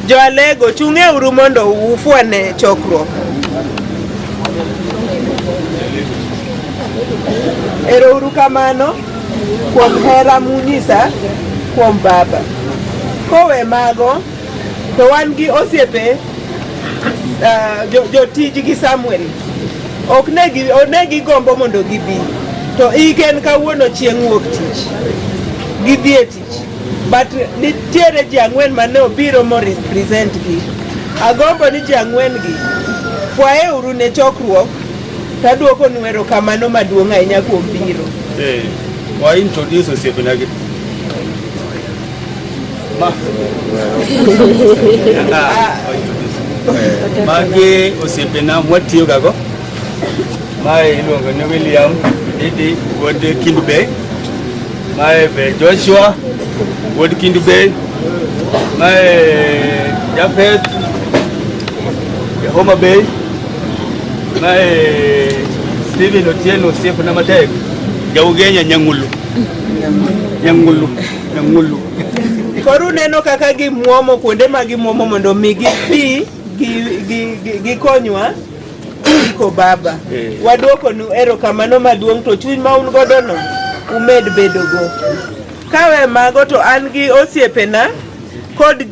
Joalego chung'e uru mondo ufuane chokruok. Ero uru kamano kuom hera munyisa kuom baba. Kowe mago to wan gi osiepe jotij gi Samuel. Onegi gombo mondo gibi. To igen kawuono chieng' wuok tich. Gidhi e tich. But nitiere ji ang'wen mane obiro mo represent gi. Agombo ni ji ang'wen gi fwaye uru ne chokruok taduoko nu erokamano maduong' ahinya kuom biro. Wa introduce osiepe nagi. Magi osiepe na mwatiyo gago. Mae iluongo ni William Didi wuod Kindu Bay. Mae be Joshua wuod Kindu Bay. Mae Jafet Homa Bay. Mae Steven Otieno osiepe na matek. Jaugenya Nyangulu. Koru neno kaka gimuomo kuonde ma gimuomo mondo mi gikonywa iko baba. Waduoko nu erokamano maduong' to chuny ma un godo no umed bedo go. Kawe mago to an gi osiepena kod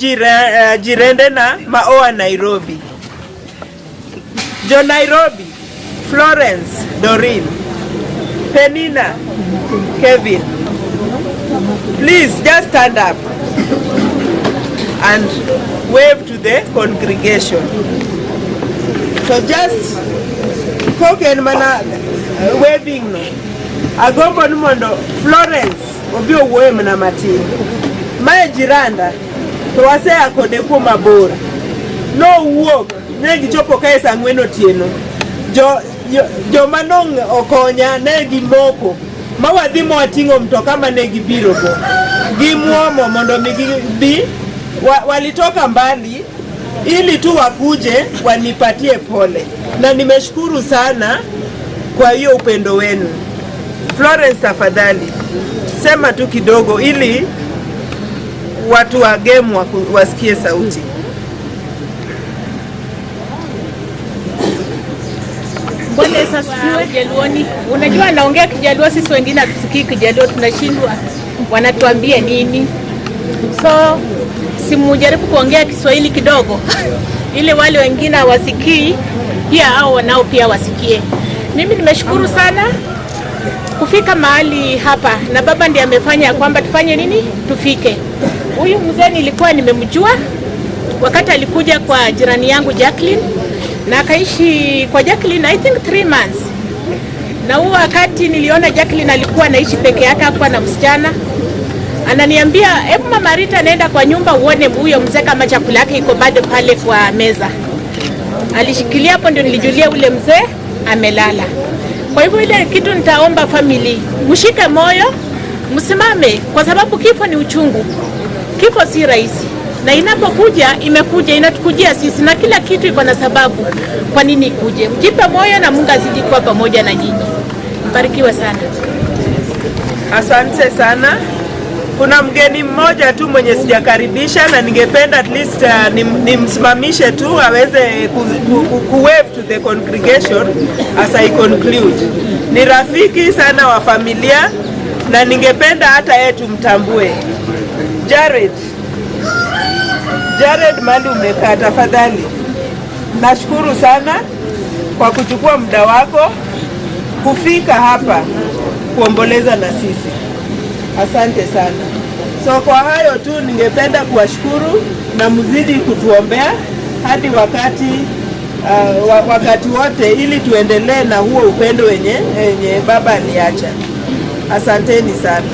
jirendena ma oa Nairobi. Jo Nairobi, Florence, Doreen, Penina, Kevin. Please just stand up and wave to the congregation. So just token mana waving no. Agombo mondo Florence obi owuoyo mana matin. Mae jiranda to wasea kode kuoma bor. No wuok ne gichopo kae saa 4 otieno. Jo manong okonya ne gimoko. Mawadhi moting'o mtoka mane gibiro go. Gimuomo mondo migibi walitoka mbali ili tu wakuje wanipatie pole. Na nimeshukuru sana kwa hiyo upendo wenu. Florence, tafadhali sema tu kidogo ili watu wa game wasikie sauti. Bwana Yesu asifiwe. Jaluoni, unajua naongea Kijaluo, sisi wengine hatusikii Kijaluo, tunashindwa wanatuambia nini. So simujaribu kuongea Kiswahili kidogo ili wale wengine wasikii pia hao nao pia wasikie. Mimi nimeshukuru sana kufika mahali hapa, na baba ndiye amefanya kwamba tufanye nini, tufike. Huyu mzee nilikuwa nimemjua wakati alikuja kwa jirani yangu Jacqueline, na akaishi kwa Jacqueline I think 3 months. Na huo wakati niliona Jacqueline alikuwa anaishi peke yake, hakuwa na msichana. Ananiambia, "Hebu Mama Rita nenda kwa nyumba uone huyo mzee kama chakula yake iko bado pale kwa meza." Alishikilia hapo, ndio nilijulia ule mzee amelala. Kwa hivyo ile kitu nitaomba family, mshike moyo, msimame, kwa sababu kifo ni uchungu. Kifo si rahisi. Na inapokuja imekuja, inatukujia sisi, na kila kitu iko na sababu kwa nini ikuje. Mjipe moyo na Mungu azidi kuwa pamoja na nyinyi. Mbarikiwe sana. Asante sana. Kuna mgeni mmoja tu mwenye sijakaribisha na ningependa at least nimsimamishe tu aweze wave to the congregation as I conclude. Ni rafiki sana wa familia na ningependa hata yeye tumtambue. Jared mali umekaa, tafadhali. Nashukuru sana kwa kuchukua muda wako kufika hapa kuomboleza na sisi. Asante sana. So kwa hayo tu ningependa kuwashukuru na mzidi kutuombea hadi wakati wote ili tuendelee na huo upendo wenye baba aliacha. Asanteni sana.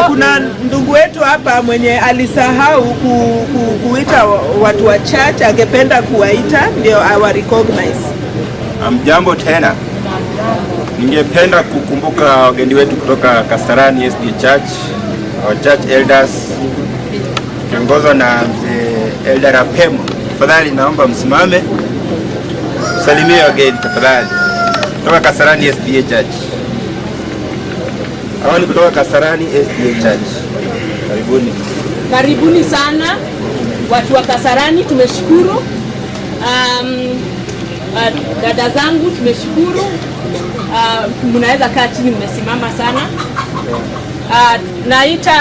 Kuna ndugu wetu hapa mwenye alisahau kuita watu wa church, angependa kuwaita ndio awa recognize. Jambo tena. Ningependa kukumbuka wageni wetu kutoka Kasarani SD Church, our church elders, kiongozwa na mzee Elder Apemo. Tafadhali naomba msimame. Salimia wageni tafadhali. Kutoka Kasarani SD Church. Hawa ni kutoka Kasarani SDA Church. Karibuni. Karibuni sana watu wa Kasarani, tumeshukuru. Dada zangu tumeshukuru. Mnaweza kaa chini, mmesimama sana. Naita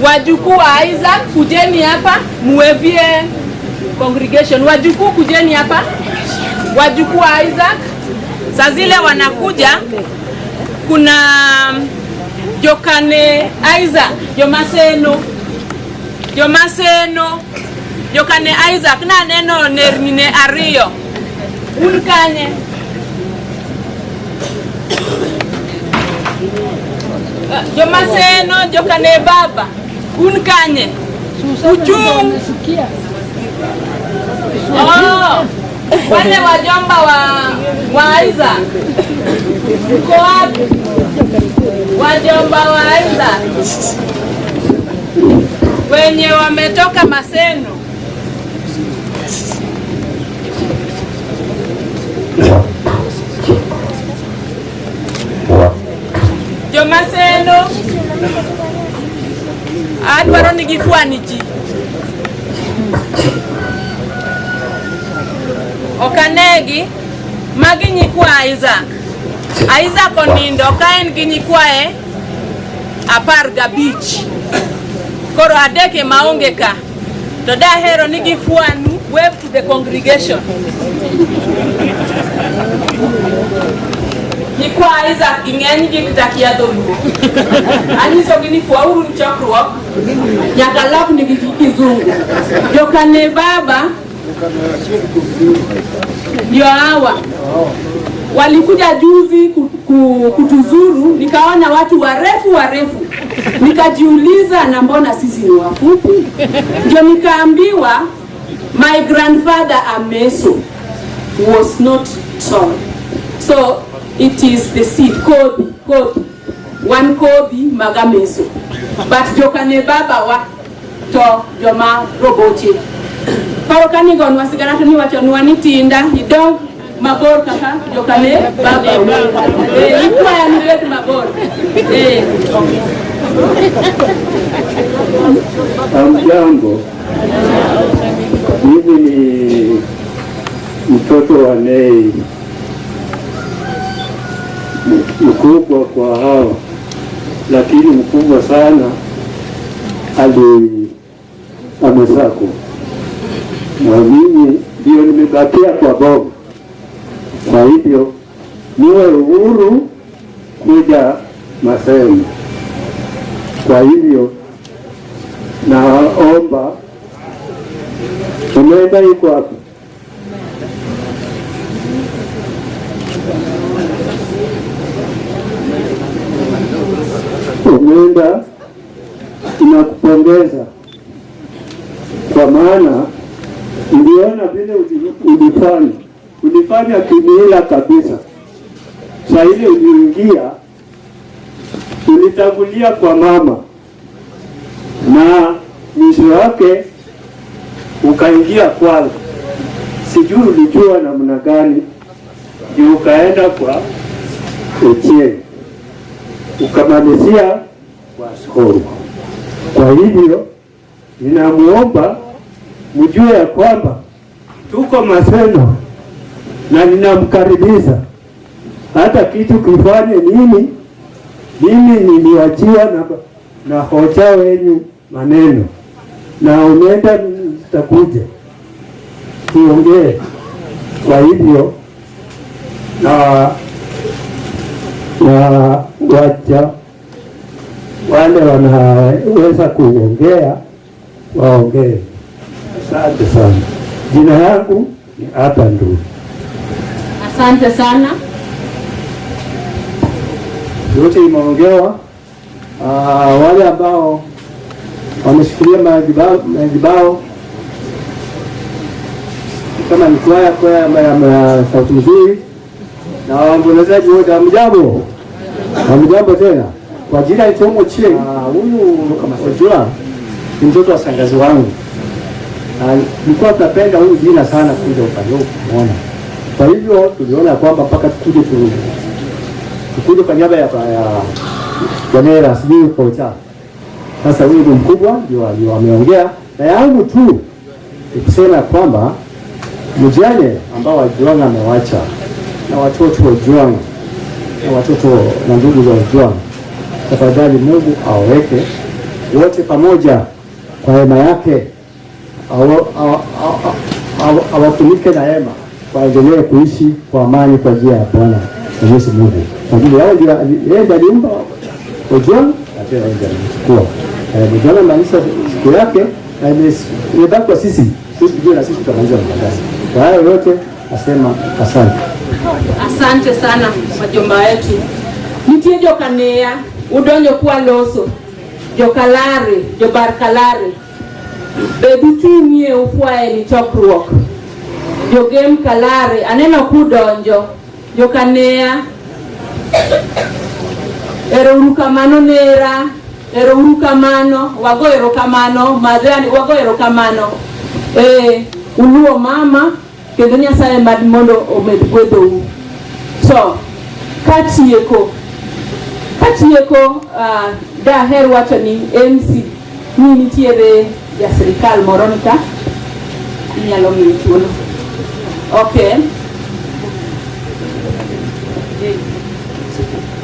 wajukuu wa Isaac, kujeni hapa muwevie congregation. Wajukuu kujeni hapa, wajukuu wa Isaac. Saa zile wanakuja, kuna Jokane Isaac, Jomaseno, Jokane Isaac na neno nerne ariyo. Unkanye. Jomaseno, Jokane baba. Unkanye. Uchung. Oh. Wale wajomba wa Isaac. Mko wapi? Wajomba wa Isaac. Wenye wametoka Maseno. Jomaseno. Adwaro ni gifwaniji. Okanegi magi nyikwa Isaac. Isaac onindo kaen gi nyikwae 15. Koro adeke maonge ka. To dahero ni gifwanu wave to the congregation. Nyikwa Isaac ing'eny gi kitakia dholuo. Anyiso gi ni fwauru chokruok nyaka lok ni gi kizungu. Jokane baba ndio hawa walikuja juzi kutuzuru, nikaona watu warefu, nikajiuliza na mbona sisi ni wafupi. Ndio nikaambiwa my grandfather Ameso was not tall, so it is the seed Kobi one Kobi Magameso, but Jokane baba wa to joma roboche. Karo kani gon wasigara tani wacho nwani tinda idong mabor kaka Jokane baba. Ikwa ya nibet mabor. Jambo. Mimi ni mtoto wa Nei, mkubwa kwa hao, lakini mkubwa sana Amesako. Na mimi ndio nimebakia kwa Bob. Kwa hivyo niwe uhuru kuja Maseno. Kwa hivyo naomba umeenda yuko hapa. Umeenda, tunakupongeza kwa maana niliona vile ulifanya kimila kabisa. Saa ile uliingia, ulitangulia kwa mama na mwisho wake ukaingia kwao. Sijui ulijua namna gani, ndio ukaenda kwa Ochieng, ukamalizia kwa Skoro. Kwa hivyo ninamuomba mjue ya kwamba tuko Maseno na ninamkaribisha. Hata kitu kifanye nini, mimi niliachiwa na hocha wenyu maneno, na unaenda nitakuja tuongee. Kwa hivyo na wacha wale wanaweza kuongea waongee. Asante sana. Jina yangu ni Atandu. Asante sana. Yote imeongewa. Wale ambao wameshikilia majibao kama ni kwaya ya sauti nzuri na waombolezaji wote, hamjambo tena. Kwa jina ni Tomo Chie. Huyu kama unajua ni mtoto wa shangazi wangu. Nilikuwa tunapenda huyu jina sana kuja upande huu kuona. Kwa hivyo tuliona kwamba mpaka tukuje kwa niaba ya Bwana sijui kocha. Sasa huyu ni mkubwa ndio ameongea, na yangu tu nikusema kwamba mjane ambao Ojwang amewacha na watoto wa Ojwang na watoto na ndugu za Ojwang, tafadhali Mungu aweke wote pamoja kwa hema yake, awafunike na hema, waendelee kuishi kwa amani kwa njia ya Bwana Mwenyezi Mungu. Kwa ajili yao ndio yeye ndiye aliumba Ojwang na tena yeye ndiye alichukua. Ojwang ameanza siku yake na imebaki kwa sisi ndio na sisi tutamaliza mtangazo. Kwa hayo yote nasema asante. Asante sana wajomba wetu. Nitie jokanea udonjo kwa loso. Jokalare, jobarkalare. Bedutinye ufwae ni chokruok. Jogem kalare aneno kudonjo. Jokanea ero urukamano nera, ero urukamano, wago ero kamano, madhani wago ero kamano. Uluo mama kendo Nyasaye mad mondo omed gwedhou. So katieko daher wacho ni MC ni nitiere ja sirikal moro nika inyalo miyo thuolo. Okay,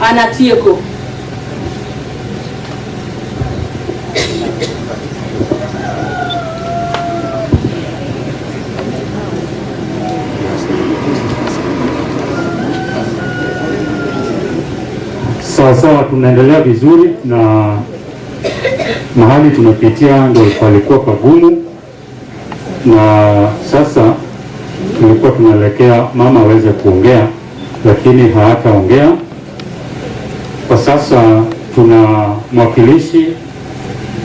anatieko. Sawa, tunaendelea vizuri na mahali tunapitia ndio palikuwa pagumu, na sasa tulikuwa tunaelekea mama aweze kuongea, lakini hataongea. Kwa sasa tuna mwakilishi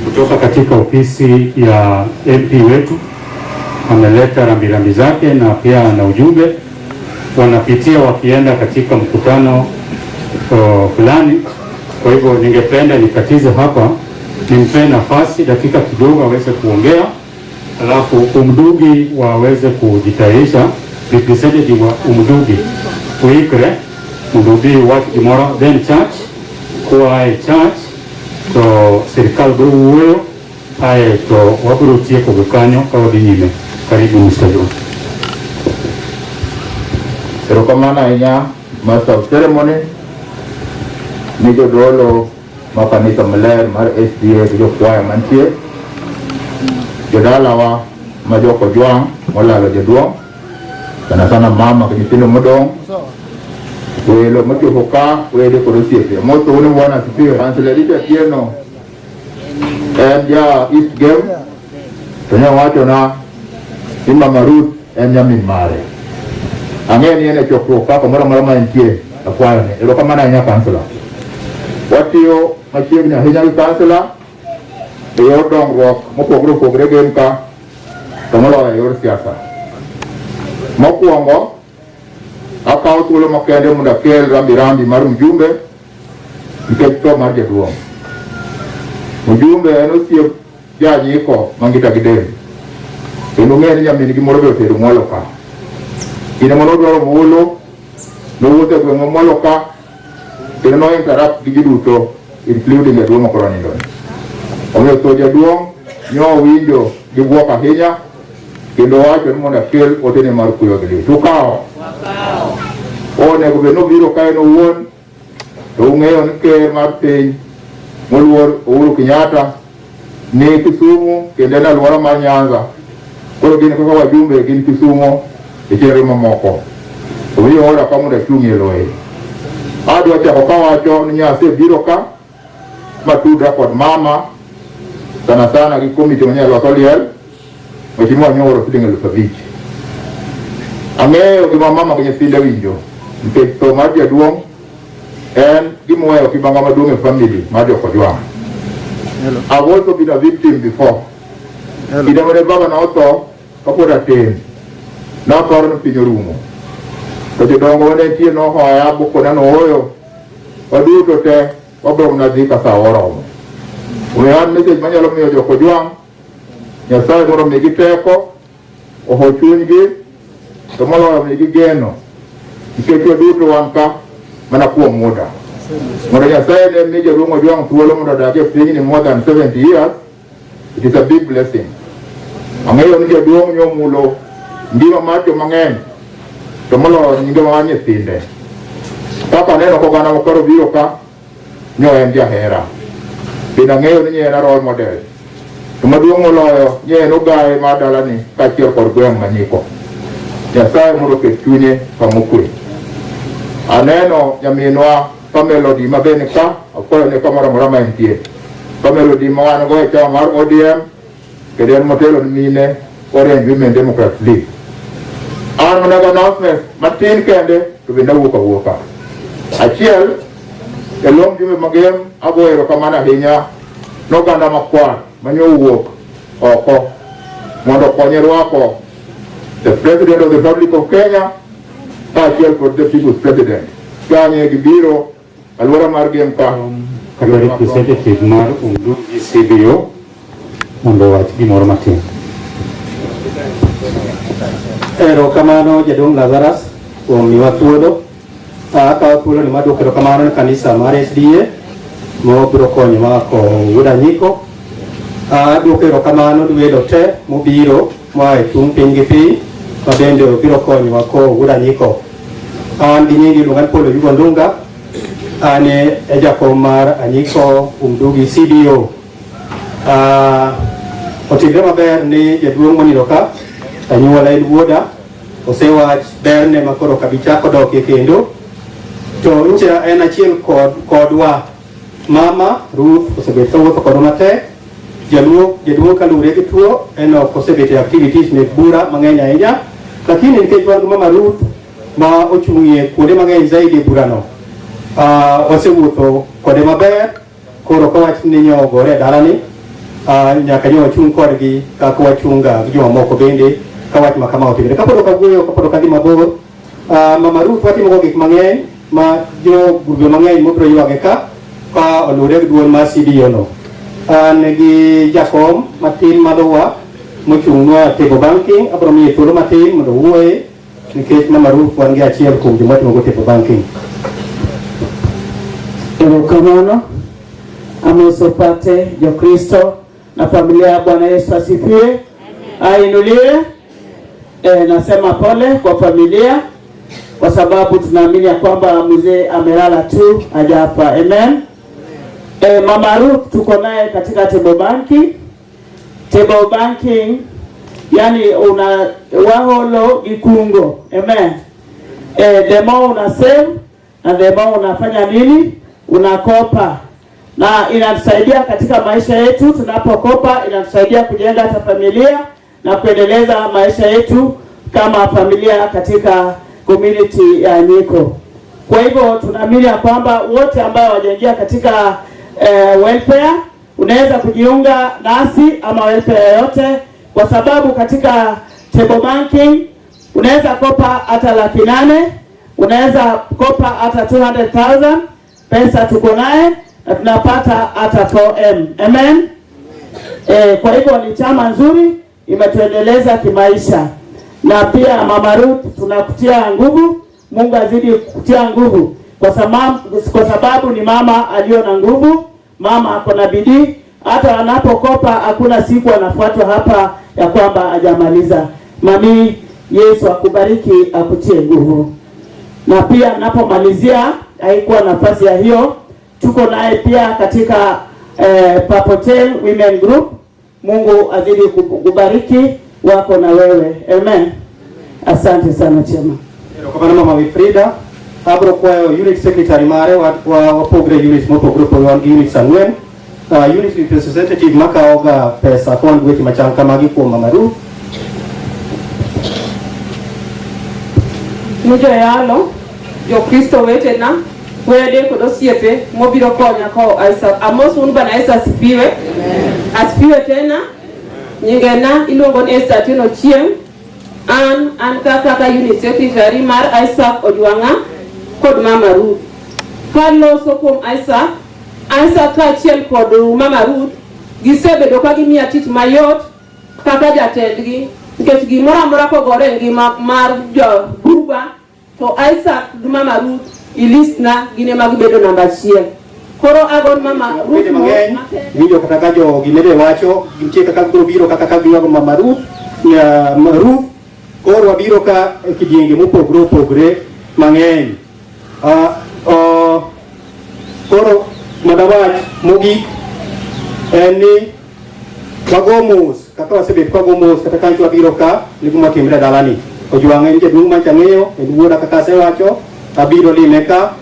kutoka katika ofisi ya MP wetu, ameleta rambirambi zake na pia na ujumbe. Wanapitia wakienda katika mkutano fulani. Kwa hivyo ningependa nikatize hapa, nimpe nafasi dakika kidogo aweze kuongea, alafu umdugi waweze kujitayarisha, representative wa umdugi uikre umdugi watu jimora, then church kwa church to serikal buru aye to waburu tie kubukanyo kwa dinyime. Karibu Mr. John. Erokamana inya master of ceremony ni jodolo makanisa maler mar SDA jo kwaya mantie jodalawa majoko Ojwang molalo joduong sana mama kanyithindo modong welo machoka wele korosiepe moto une mwana sipio kanselericha tieno ya East Game tonya wacho na Mama Ruth nyamin mare angeni ene chokruok kaka moro mantie akwayo ne erokamana nya kansela watiyo machiegni ahinya gi kansela e yor dongruok mopogore opogore gemka to moloyo e yor siasa. Mokwongo akawo thuolo makende mondo akel rambirambi mar mjumbe nikech tho mar jaduong'. Mjumbe en osiep janyiko mangita gidel kendo ng'e ni nyamin gimoro be otero mwalo ka. Kinde mono dwaro mulo nowuotho e gweng' mwalo ka kendo no interrupt gi giduto including jaduong' okoro nindo. Omiyo tho jaduong' nyo winjo gi buok ahinya kendo wacho ni mondo akel otene mar kuyo gi to kawo onego bed nobiro kae owuon to ung'eyo ni ker mar piny moluor Uhuru Kenyatta ni Kisumu kendo en alwora mar Nyanza. Koro gin kaka wajumbe gin Kisumu e chenro mamoko. Omiyo ora ka mondo achung' e loye. Adwa chako kawacho ni Nyase biro ka matudra kod mama sana gi komiti manyalo loso liel Mheshimiwa Nyoro siling 5,000. Ang'eyo gima mama gi nyithinde winjo nikech tho mar jaduong' en gimoweyo kibanga maduong' e family mar Ojwang. I've also been a victim before. Kinde mane baba na otho kapod atin naparo ni piny orumo to jodongo mane nitie nohoya bukona nooyo waduto te wabro mnadhi ka sa oromo. Omiyo an message manyalo miyo Ojwang, Nyasaye mondo migi teko, oho chunygi, to moloyo migi geno nikech waduto wan ka mana kuom muda. mondo Nyasaye ne mi Jaduong' Ojwang' thuolo mondo odag e piny ni more than 70 years. It is a big blessing. Ang'eyo ni Jaduong' nyomulo ngima mar joma mang'eny to moloyo ngima mar nyithinde. Kaka aneno ka oganda mokoro biro ka, nyo en jahera. Bende ang'eyo ni en role model. To maduong' moloyo ni en ogaye mar dalani kaachiel kod gweng' manyiko. Nyasaye mondo oket chunye kamokwe. Aneno nyaminwa Kamelody mabene ka, akwayo ne kamoro amora ma entie. Kamelody ma wan go e chama mar ODM, kendo en motelo ni mine Orange Women Democrat League. An mana announcement matin kende to bende awuoka. Achiel, e lom Jumbe Magem ago erokamano ahinya n'oganda makwar manyo wuok oko mondo okonye rwako the President of the Republic of Kenya kaachiel kod the People's President. Kanye gibiro alwora mar Gem ka kaka representative mar Umdugi CBO mondo wach gimoro matin. Erokamano Jaduong' Lazarus kuom miwa thuolo. Akawo thuolo ni maduoko erokamano ne kanisa mar SDA mobiro konyowa kod anyiko. Aduoko erokamano ne welo te mobiro moa e tung' piny gi piny ma bende biro konyowa kod anyiko. An gi nyingi iluonga ni Paul Oyuga Ndunga. An e jakom mar anyiko Umdugi CBO. Otimre maber ni jaduong' monindo ka, anyuola en wuoda, osewach berne makoro kabichako dokie kendo. To ncha en achiel kodwa. Mama Ruth osebet kawuotho kodwa matek. Jaduong' kalure gi tuo en ok osebet e activities mek bura mang'eny ahinya. Lakini nikech wan gi Mama Ruth ma ochung'ie kuonde mang'eny zaidi e burano, wasewuotho kode maber. Koro kawach ni nyo gore dalani, nyaka nyo wachung' kodgi kaka wachunga gi jomamoko bende kawach ma kama otimre. Kapod ok awuoyo, kapod ok adhi mabor, Mama Ruth watimogo gik mang'eny ma jo grube mang'eny mobiro ywage ka olure gi duol mar CBO no. An gi jakom matin madhowa mochung'nwa table banking, abiro miye thuolo matin mondo wuoye nikech Mama Ruth wan gi achiel kuom joma timogo table banking. Erokamano. Amoso pate Jokristo na familia ya Bwana Yesu asifiwe. Ainuliwe. Nasema pole kwa familia kwa sababu tunaamini ya kwamba mzee amelala tu hajafa. Amen. Mama Ruth tuko naye katika table banking. Table banking yani una waholo gikungo. Amen. The more una save na the more unafanya nini? Unakopa. Na inatusaidia katika maisha yetu. Tunapokopa inatusaidia kujenga hata familia na kuendeleza maisha yetu kama familia katika community ya Nyiko. Kwa hivyo tunaamini ya kwamba wote ambao wajaingia katika welfare unaweza kujiunga nasi ama welfare yoyote, kwa sababu katika table banking unaweza kopa hata 800,000, unaweza kopa hata 200,000. Pesa tuko naye na tunapata hata 4M. Amen. Kwa hivyo ni chama nzuri, imetuendeleza kimaisha. Na pia Mama Ruth tunakutia nguvu. Mungu azidi kutia nguvu kwa sababu ni mama aliyo na nguvu. Mama ako na bidii, hata anapokopa hakuna siku anafuatwa hapa ya kwamba hajamaliza. Mami, Yesu akubariki, akutie nguvu. Na pia napomalizia, haikuwa nafasi ya hiyo, tuko naye pia katika Papotel Women Group. Mungu azidi kukubariki, wako na wewe. Amen. Asante sana chama. Kwa Mama Wifrida, abro kwa unit secretary mare wa pogre unit mo pogre wan unit sanwen. Unit representative makaoga pesa fond weche machang kamagi kuom Mama Ruth. Mujo yalo Jokristo wetena wede kod osiepe mobiro konya ko amos un bana Yesu asifiwe. Asifiwe tena. Nyingena iluongo ni Esther Atieno Chieng. An kaka unit secretary mar Isaac Ojwanga kod Mama Ruth. Kaloso kuom Isaac kaachiel kod Mama Ruth gisebedo ka gimiya tich mayot kaka jatendgi, nikech gimoro amora kogore ngima mar jo gruba to Isaac gi Mama Ruth ilist na gine mag bedo namba 1. Koro agon mama Ruth mang'eny winjo kaka jo gimede wacho gintie kaka biro biro kaka biwago mama Ruth ya Ruth. Koro wabiro ka kidienge mopogre mang'eny. Koro madawach mogik en ni wagomos kaka wasebet kwagomos kata kancho wabiro ka liguma timre dalani ojuang'en jaduong' machang'eyo en wuoda kaka sewacho abiro lime ka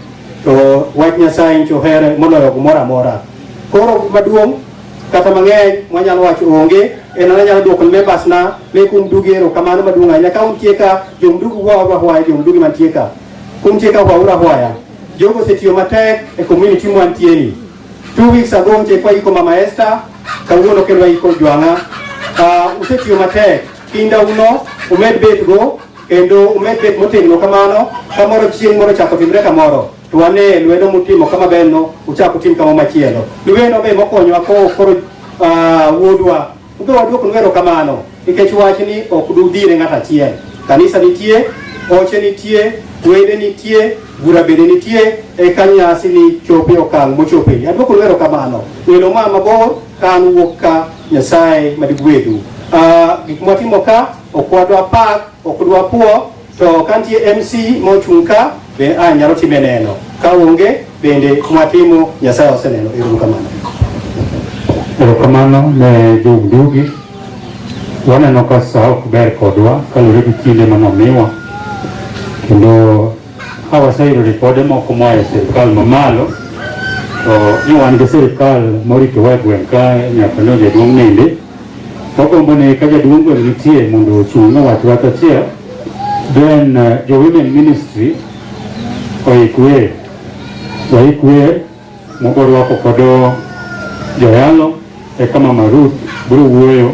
to wach Nyasaye ncho here moloyo gumora amora. Koro maduong' kata mang'eny mwanyalo wacho onge en anyalo dwoko members na me kum dugero kamano maduong' ahinya ka untie ka jomdugu hwaya jomdugu mantie ka kumtie ka hwaya jogo setiyo matek e community mwantie ni. 2 weeks ago mtie kwa iko mama Esther kawuono kelwa iko Jwang'a. Usetiyo matek kinda uno umed bet go kendo umed bet motegno kamano kamoro chieng' moro chako timre kamoro to wane lwedo mutimo kama benno uchako tim kama machielo lweno be mokonyo koro wuodwa ube waduoko nwero kamano nikech wach ni ok dudhire ng'at achiel. Kanisa nitie, oche nitie, wede nitie, bura bede nitie e kanyasi ni chope okang' mochope. Aduoko nwero kamano welo ma mabor kan wuok ka Nyasaye madigwedu. Gik mwatimo ka okwadwa pak okdwa puo to kantie MC mochung' ka be nyalo time neno ka onge bende mwatimo Nyasaye oseneno. Erokamano ne jogdugi waneno ka sa ok ber kodwa kalure gi kinde manomiwa kendo kawaseyudo ripode moko moa e sirikal mamalo to ni wan gi sirikal moritowa e gweng' ka nyaka ne jaduong' nende wagombo ni ka jaduong' gweng' nitie mondo ochung' ne wach achiel then jo women ministry oikwe mogorwako kodo joyalo eka mama Ruth biro wuoyo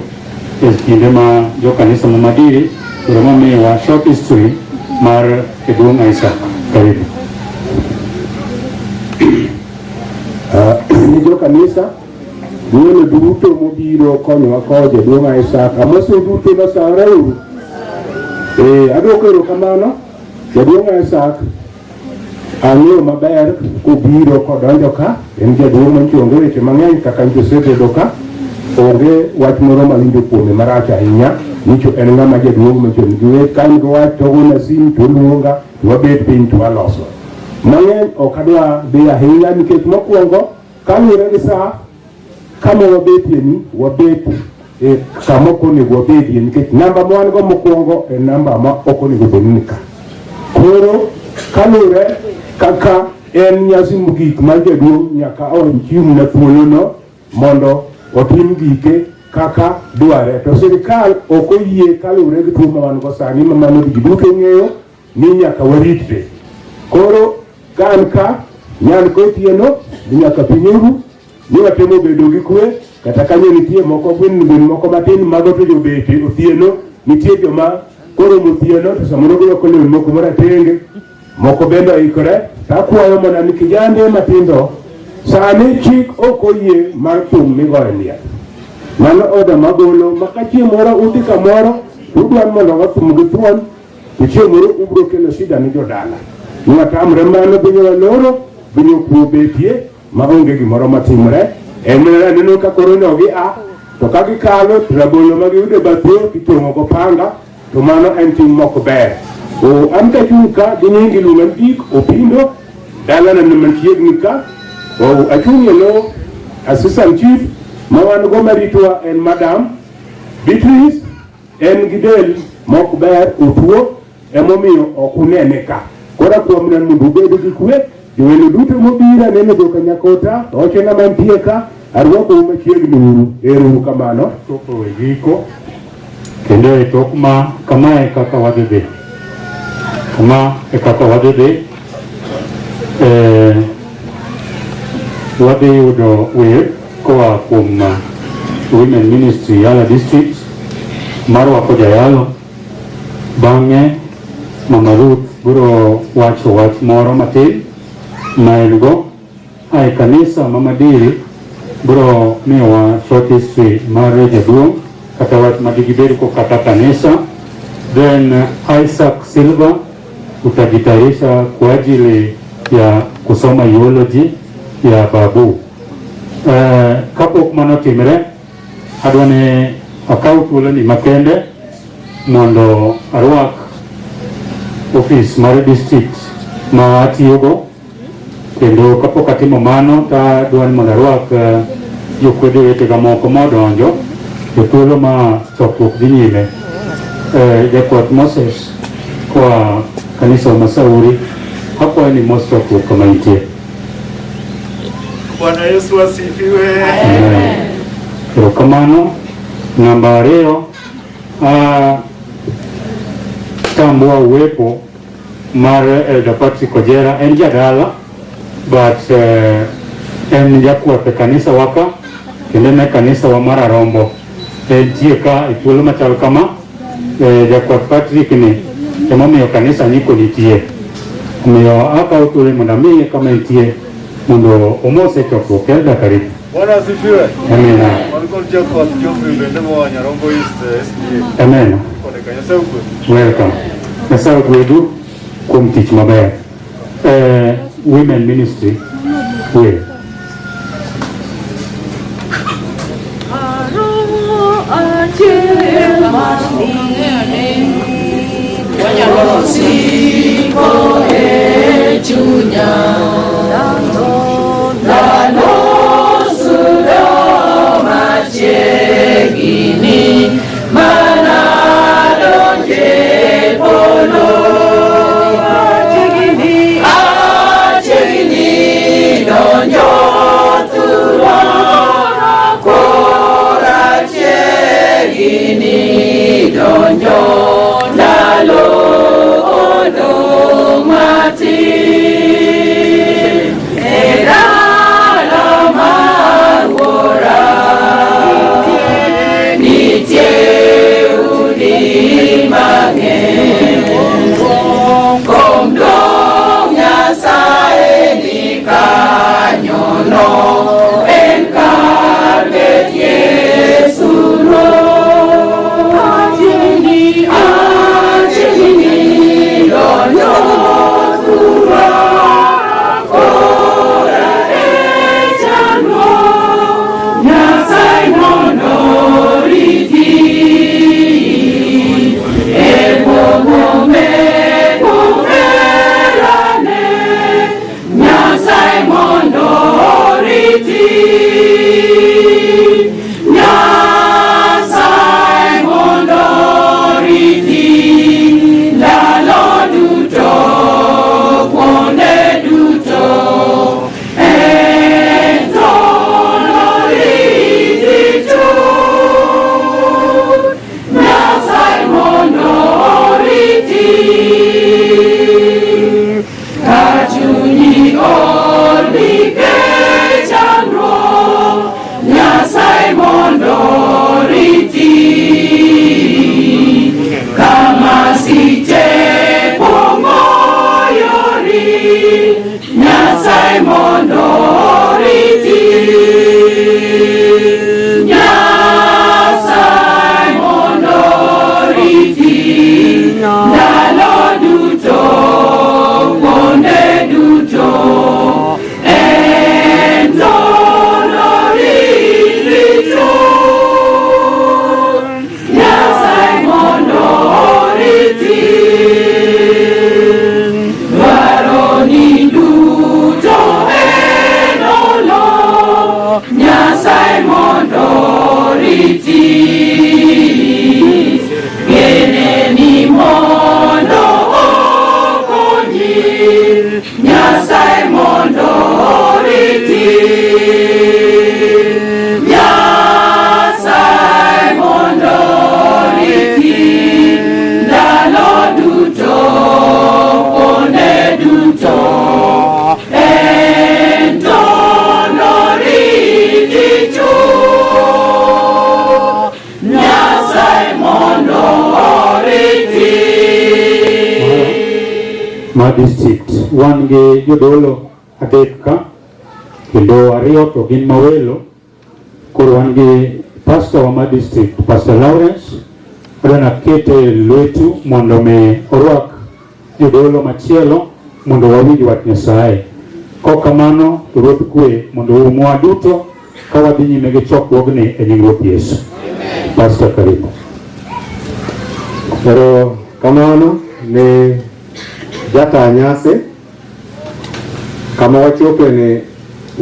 e kinde ma jo kanisa mamadiri biro mamiwa short history mar jaduong' Isaac. Karibu. Ni jo kanisa duolo duto mobiro konyowa kowo jaduong' Isaac amoso duto nosawre uru. Aduoko erokamano jaduong' Isaac ang'eyo maber kobiro kodonjo ka en jaduong' manchonge weche mang'eny kaka nchosebedo ka onge wach moro mawinjo kuome marach ahinya nicho en ng'ama jaduong' manchon giwet ka en gowach togona sim toluonga wabet piny to waloso mang'eny ok adwa dhi ahinya nikech mokwongo kaluwore gi sa kama wabetie ni wabet kama ok onego wabedie nikech namba mwan go mokwongo en namba ma ok onego bed ni ka. Koro kaluwore kaka en nyasi mogik mar jaduong' nyaka ochung' na thuolono mondo otim gike kaka dware to sirikal ok oyie kaluwore gi tuo ma wan go sani ma mano ji duto ng'eyo ni nyaka waritre. Koro kan ka nyan kotieno ni nyaka pinyuru ni watemo bedo gi kwe kata kanyo nitie moko gwen moko matin mago to jobete othieno nitie joma koro mothieno to samoro giloko lewni moko maratenge moko bende oikore. Takwayo mana ni kijande matindo sani chik ok oyie mar thum migoyo liel mano oda magolo maka chieng' moro udhi kamoro udwan mondo wathum gi thuon to chieng' moro ubro kelo shida ni jodala niwatamre mano binyowa loro binyo kuo betie maonge gimoro matimre neno ka koro nogi to ka gikalo rabolo magiyudo bathio kitong'o go panga to mano en tim mok ber. An kachung' ka gi nyingi luman dik opindo dalana manchiegni ka achung' elo assistant chief ma wan go maritwa en madam Beatrice en gi del mok ber otuo emomiyo ok unene ka. Kora kuom nan mondo ubedo gi kwe jowelo duto mobira neno joka nyakota ochena mantie ka arwako machiegni uru. Ero kamano chopo e giko kendo e tok ma kamae kaka wadhi kama e kaka wadhi wadhi yudo wer koa kuom women ministry Yala district mar wako jayalo. Bang'e mama Ruth biro wacho wach moro matin ma en go ae kanisa mamadiri biro miyowa short history mar jaduong' kata wach madigibedi kokata kanisa. Then Isaac Silva utajitayarisha kwa ajili ya kusoma eulogy ya babu. Kapok mano timre, adwane akaw thuolo ni makende mondo arwak office mar district ma atiyogo, kendo kapok atimo mano ta adwani mondo arwak jokwede wetega moko modonjo e thuolo ma chokruok dhi nyime. Jakwath Moses kwa kanisa wa Masauri hapo ni most chokruok kama itie. Bwana Yesu asifiwe. Amen. Kamano namba 2 tambua uwepo mar Elder Patrick Ojera. En jadala but en jakwath e kanisa waka kendo ne kanisa wa Mara Rombo. Entie ka thuolo machal kama jakwath Patrick ni emomiyo kanisa nyiko nitie. Omiyo akaw thuolo mondo amiye kama nitie mondo omose chokruok. Elder karibu. Bwana asifiwe. Amen. Walikuwa jakwath Geoffrey bende wa Nyarombo East SDA. Amen. Kone Nyasaye ogwedhu. Welcome. Nyasaye ogwedhu kuom tich maber. Women ministry will. District wan gi jodolo adek ka kendo ariyo to gin mawelo. Koro wan gi pastor wa ma district, Pastor Lawrence, adwana kete lwetu mondo me orwak jodolo machielo mondo wawinj wach Nyasaye. Kokamano to Ruoth kwe mondo umwa duto ka wadhi nyime gi chokruogni e nying Ruoth Yesu. Pastor, karibu. Ero kamano ni jata nyase kama wachope ni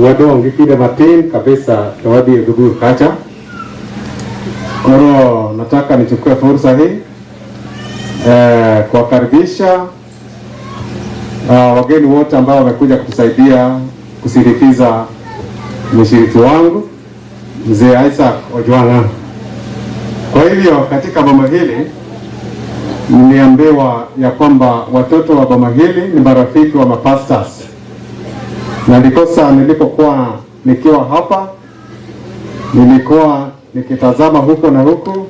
wadongi kile matin kabisa to wadhi Gubur kacha. Koro nataka nichukue fursa hii kuwakaribisha wageni wote ambao wamekuja kutusaidia kusindikiza mshiriki wangu Mzee Isaac Ojwanga. Kwa hivyo katika boma hili niambiwa ya kwamba watoto wa boma hili ni marafiki wa mapastors, na ndikosa nilipokuwa nikiwa hapa nilikuwa nikitazama huko na huku,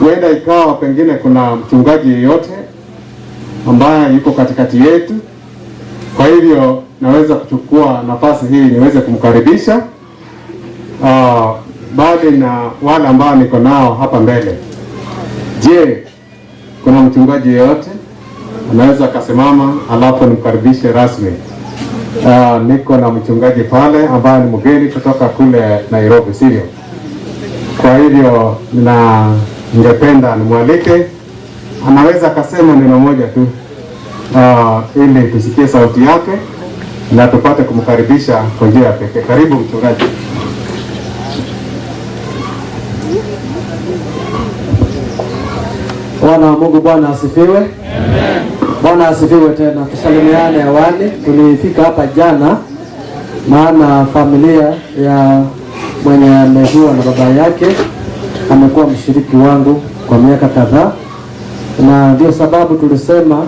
huenda ikawa pengine kuna mchungaji yeyote ambaye yuko katikati yetu. Kwa hivyo naweza kuchukua nafasi hii niweze kumkaribisha baadhi na wale ambao niko nao hapa mbele. Je, kuna mchungaji yeyote anaweza akasimama alafu nimkaribishe rasmi? Niko na mchungaji pale ambaye ni mgeni kutoka kule Nairobi, sivyo? Kwa hivyo ningependa nimwalike, anaweza akasema neno moja tu ili tusikie sauti yake na tupate kumkaribisha kwa njia ya pekee. Karibu mchungaji. Bwana wa Mungu, Bwana asifiwe. Amen. Bwana asifiwe tena. Tusalimiane hewani. Tulifika hapa jana maana familia ya mwenye amefiwa na baba yake amekuwa mshiriki wangu kwa miaka kadhaa, na ndio sababu tulisema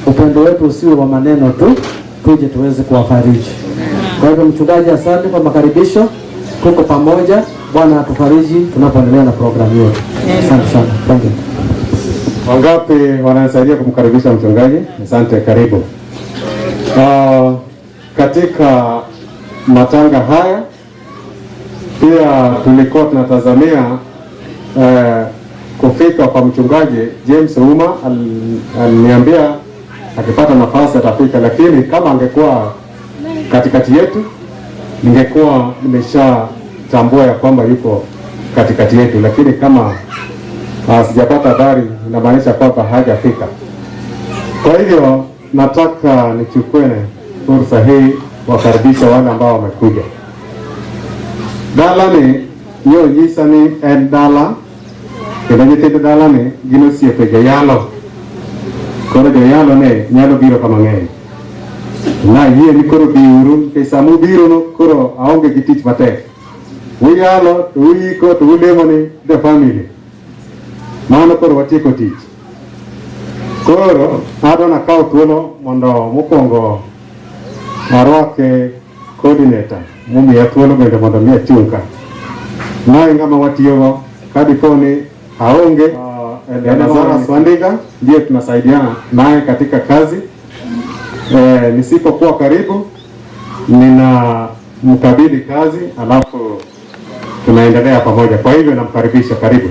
upendo wetu usiwe wa maneno tu, tuje tuweze kuwafariji. Kwa hivyo mchungaji, asante kwa makaribisho. Tuko pamoja. Bwana atufariji tunapoendelea na programu yetu. Asante sana. Thank you. Wangapi wanasaidia kumkaribisha mchungaji? Asante, karibu. Katika matanga haya pia tulikuwa tunatazamia kufika kwa mchungaji James Uma. Aliniambia akipata nafasi atafika, lakini kama angekuwa katikati yetu ningekuwa nimeshatambua ya kwamba yuko katikati yetu, lakini kama sijapata habari inamaanisha kwamba hajafika. Kwa hivyo nataka nichukue fursa hii wakaribisha wale ambao wamekuja. Dalani nyo nyisani en dala kendo nyithind dalani gin osiepe joyalo. Koro joyalo ne nyalo biro kama ng'eny. Na yie ni koro biuru ke samu biro no koro aonge gi tich matek. Uyalo to uyiko to ulemo ni the family. Mano koro watieko tich. Koro adona kawo thuolo mondo mokwongo arwake coordinator mumiya thuolo bende mondo mi achung' ka. Naye ng'ama watiyogo kadiponi aonge Elizara Swandiga ndiye tunasaidiana naye katika kazi. Nisipokuwa karibu nina mkabidhi kazi alafu tunaendelea pamoja. Kwa hivyo namkaribisha, karibu.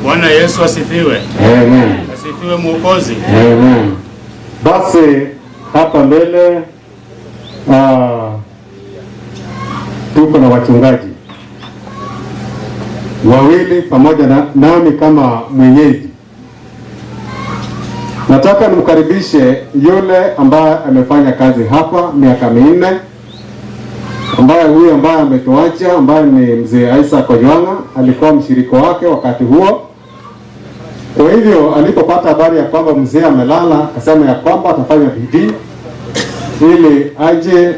Bwana Yesu asifiwe. Amen. Asifiwe Mwokozi. Amen. Basi hapa mbele tuko na wachungaji wawili pamoja nami kama mwenyeji. Nataka nimkaribishe yule ambaye amefanya kazi hapa miaka 4, ambaye huyu ambaye ametuacha, ambaye ni Mzee Isaac Ojwanga, alikuwa mshiriki wake wakati huo. Kwa hivyo alipopata habari ya kwamba mzee amelala, akasema ya kwamba atafanya bidii ili aje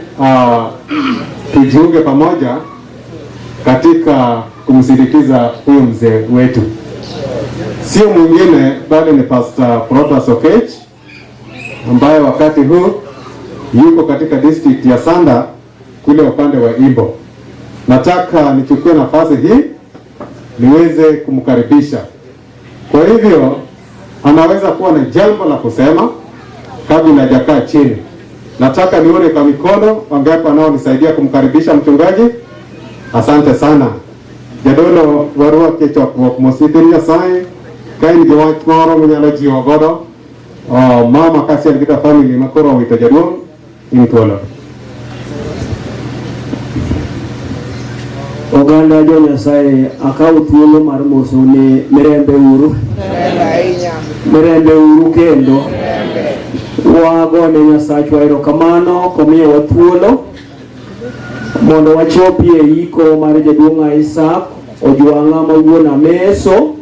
tujiunge pamoja katika kumsindikiza huyu mzee wetu. Sio mwingine bali ni Pastor Protas Okech, ambaye wakati huu yuko katika district ya Sanda kule upande wa Imbo. Nataka nichukue nafasi hii niweze kumkaribisha. Kwa hivyo anaweza kuwa na jambo la kusema kabla hajakaa chini. Nataka nione kwa mikono wangapi wanaonisaidia kumkaribisha mchungaji. Asante sana. Jadolo warua ke chokruok mosipir Nyasaye kain gi wach moro munyalo jiwo godo mama kasiel kita family makoro wito jaduong in thuolo. Oganda jo Nyasaye akaw thuolo mar moso ne mirembe uru kendo wagone Nyasachwa erokamano komiyowa thuolo mondo wachopie iko mar jaduong' Isaac Ojwang'a mawuon Ameso.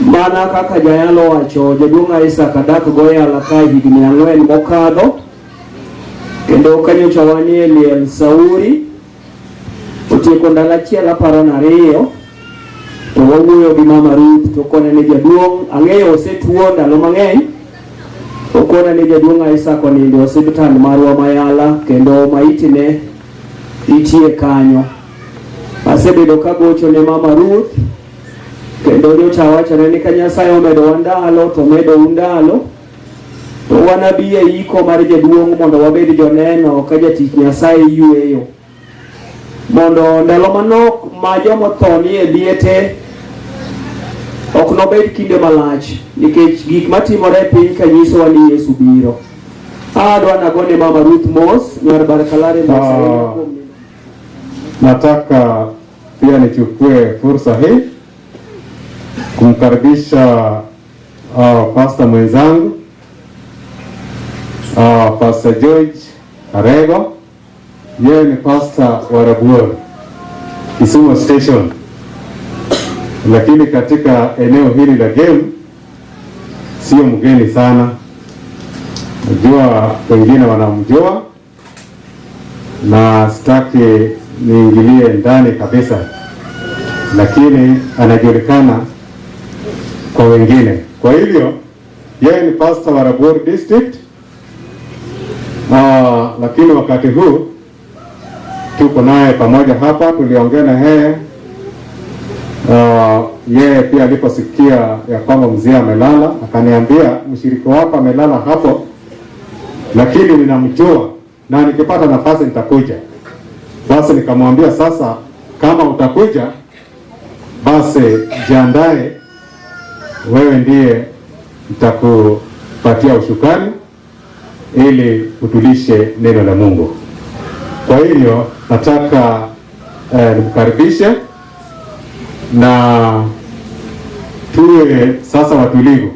Mana kaka jayalo wacho, jaduong' Isaac adak goyala ka higni 4 mokadho, kendo kanyocha wanie liel Sauri otieko ndalo achiel 12 to wawuoyo gi Mama Ruth to kone ne jaduong' ang'eyo osetuo ndalo mang'eny. Okona ne jaduong' Isaac onindo osiptal marwa Mayala kendo maitine itie kanyo. Asebedo kagocho ne Mama Ruth kendo nyocha wachone ni ka Nyasaye omedo ndalo to medo ndalo to wanabi e iko mar jaduong' mondo wabed joneno ka jatich Nyasaye yueyo mondo ndalo manok ma joma tho ni e liete ok nobed kinde malach nikech gik matimore piny kanyisowa ni Yesu biro. Adwa nagone Mama Ruth mos nyar Barakalare Mosarema. Nataka pia nichukue fursa hii kumkaribisha pastor mwenzangu Pastor George Arego. Yeye ni pastor wa Rabuor Kisumu Station, lakini katika eneo hili la game sio mgeni sana. Najua wengine wanamjua na sitaki niingilie ndani kabisa, lakini anajulikana kwa wengine. Kwa hivyo yeye ni pastor wa Rabuor District, lakini wakati huu tuko naye pamoja hapa. Tuliongea na yeye yeye pia aliposikia ya kwamba mzee amelala, akaniambia mshirika wako amelala hapo, lakini ninamjua na nikipata nafasi nitakuja. Basi nikamwambia sasa, kama utakuja basi jiandae, wewe ndiye nitakupatia ushukani ili utulishe neno la Mungu. Kwa hiyo nataka nimkaribishe na tuwe sasa watulivu.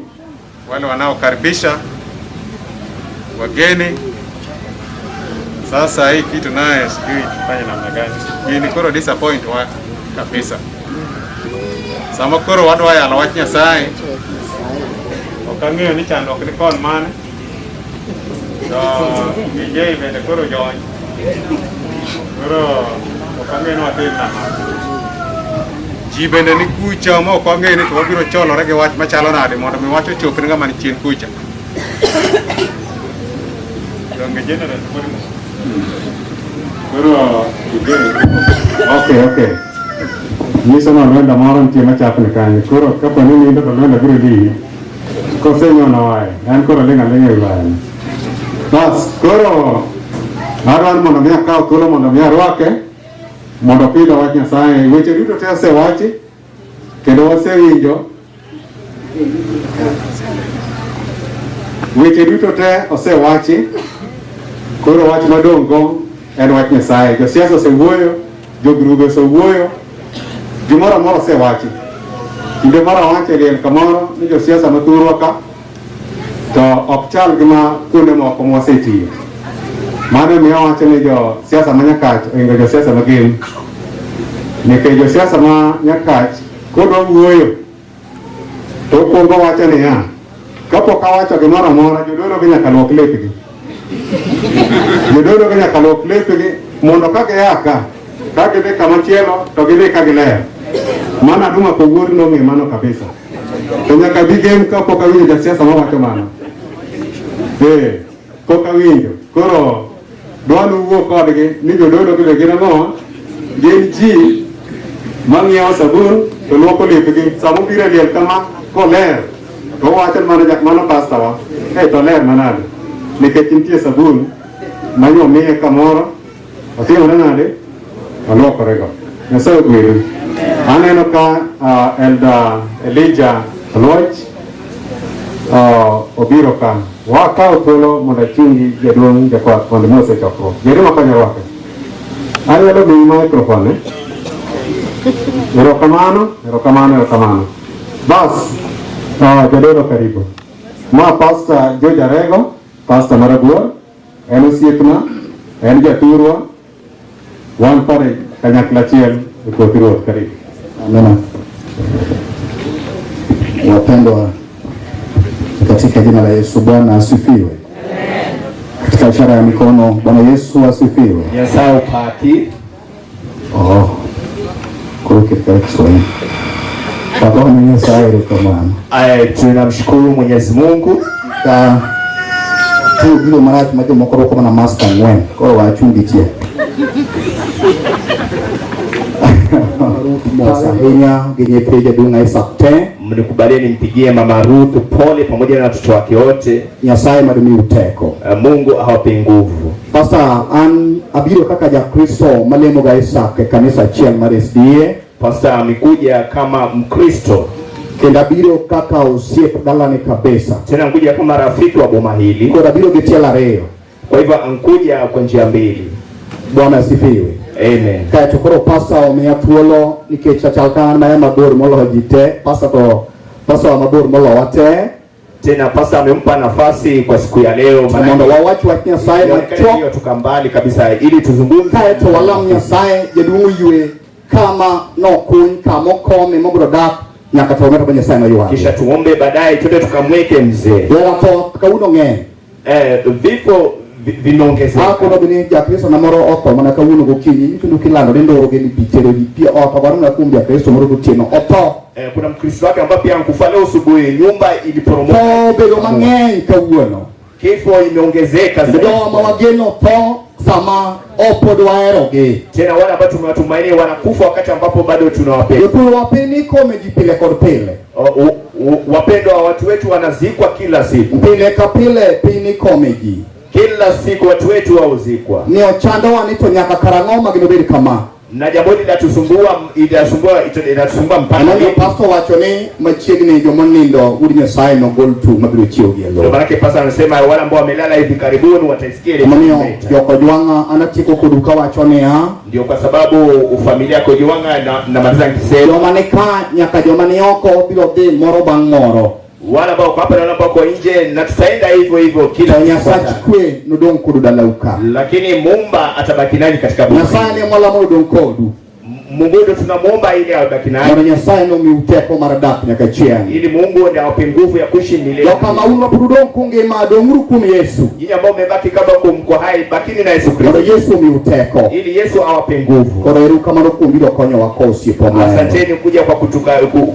Wale wanaokaribisha wageni sasa, hii kitu naye sijui tufanye namna gani. Hii ni koro disappoint wa kabisa. Sama koro watu haya alawach Nyasaye okang'eyo ni chandruok ni kon mane to gijei bende koro jony koro okang'eyo ni watim nang'o. Ji bende ni kucha ma ok wang'eyo ni to wabiro cholore gi wach machalo nade mondo mi wach ochopne ng'ama ni chien kucha. Okay. Nyiso na lwenda moro nitie machapni kanyo. Koro kapo ni nindo to lwenda biro dini. Kosenyono wae. En koro linga e wae. Bas, koro adwani mondo mi akaw thuolo mondo mi arwake mondo pidho wach Nyasaye. Weche duto te osewachi kendo wasewinjo. Weche duto te osewachi. Koro wach madong' go en wach Nyasaye. Josiasa osewuoyo, jogrube osewuoyo, gimoro amoro osewachi. Kinde moro awacho liel kamoro ni josiasa mathurwa ka to ok chal gima kuonde moko mwasetiyo. Mano miyo wacho ni josiasa ma Nyakach oingo josiasa magin. Nikech josiasa ma Nyakach kodwa wuoyo to okuongo wacho niya, kapok awacho gimoro amora jodolo gi nyaka luok lepgi. Jodolo gi nyaka luok lepgi mondo ka gia ka gidhi kamachielo to gidhi ka giler. Mana duma kowuor nong'e mano kabisa. To nyaka bi game kapok awinjo jasiasa mawacho mano. Pok awinjo. Koro dwani wuo kodgi ni jodolo gi gin ang'o, gin ji mang'iewo sabun to luoko lepgi. Sama obiro liel kama koler to wacho mana jak mano pastawa to ler manade, nikech nitie sabun manyomiye kamoro otimore nade oluokorego. Nyasaye ogwedhu. Aneno ka Elder Elijah Oloch obiro ka wakao tolo mondo chungi jaduong' jakwath mondo mose chokruok. Jerima kanyo wake. Anyalo miyi microphone. Erokamano. Bas, jadolo karibu. Ma Pastor George Arego, Pastor Marabuor, en osiepna, en jaturwa, wan pare kanyakla achiel e koth Ruoth. Karibu. Amina. Wapendwa katika jina la Yesu, Bwana asifiwe. Katika ishara ya mikono, Bwana Yesu asifiwe. Yasao paki. Kuruke kwa Kiswahili. Baba Mwenyezi Mungu, tunamshukuru Mwenyezi Mungu. Tu bilo marati majo mokoro kama na master ngwen. Kwa wachumbi tie. Mosa henya genye peja dunga isakte. Mnikubalieni nimpigie Mama Ruth pole pamoja na watoto wake wote. Nyasaye madumi uteko. Mungu awape nguvu. Pastor an abiro kaka ja Kristo malemo ga Isaac kanisa chiel mar SDA. Pastor amekuja kama Mkristo. Kenda biro kaka osiep dalane kabisa. Tena mkuja kama rafiki wa boma hili. Kwa biro getiela reo. Kwa hivyo ankuja kwa njia mbili. Bwana asifiwe. Amen. Kaya tukoro pastor omiya thuolo nikech achalkan maya mabor molo jite. Pastor wa mabor molo wate. Tena pastor amempa nafasi kwa siku ya leo. Mondo wawachi wach Nyasaye macho tukambali kabisa ili tuzungumze. Kaya to walam Nyasaye jaduong' yue kama nokuny kama okome mobro dak nyaka to ng'ato Nyasaye mayuwa. Kisha tuombe baadaye twende tukamweke mzee. Dera to kauno ng'eny. Vifo vinaongezeka. Hapo ndo bini ya Kristo na moro oko mana kauno gokinyi nitundu kilando ndoro geni pitero di pia oko baruna kumbi ya Kristo moro gotieno oto. Kuna Mkristo wake ambaye pia ankufa leo asubuhi, nyumba iliporomoka. Bero mang'eny kawuono. Kifo imeongezeka zaidi. Ndio mawageno to sama opo dwaeroge. Tena wale ambao tumewatumaini wanakufa wakati ambapo bado tunawapenda. Yopo wapeni kome jipile kod pile. Wapendwa watu wetu wanazikwa kila siku. Pile kapile pini komeji. Kila siku watu wetu wauzikwa. Ni ochando wanito nyaka karang'oma ginobedi kama. Na jambo hili inatusumbua mpaka. Ndio pastor wacho ni machiegni jomonindo udi Nyasaye no gol tu mabiro chiogi alo. Ndio maana pastor anasema wale ambao wamelala hivi karibuni wataisikia ile. Mwanio yoko jwanga anatiko kuduka wacho ni ndio kwa sababu familia yako jwanga na maliza kisema. Jomanika nyaka jomani yoko bilo de moro bang moro. Wala ambao hapa na wala ambao kwa nje na tutaenda hivyo kila Nyasaye kwe nudong kudu dalauka. Lakini Muumba atabaki nani katika Mungu? Nyasaye ni mwala mudong kodu. Mungu ndio tunamuomba ili abaki nani. Mwana Nyasaye no miuteko maradak nyaka chiang. Ili Mungu ndiye awape nguvu ya kuishi milele. Kama uno budong kunge madonguru kumi Yesu. Nyinyi ambao mmebaki kama mko hai bakini na Yesu Kristo. Mwana Yesu miuteko. Ili Yesu awape nguvu. Koreru kama nokumbiro konyo wako usipo mwana. Asanteni kuja kwa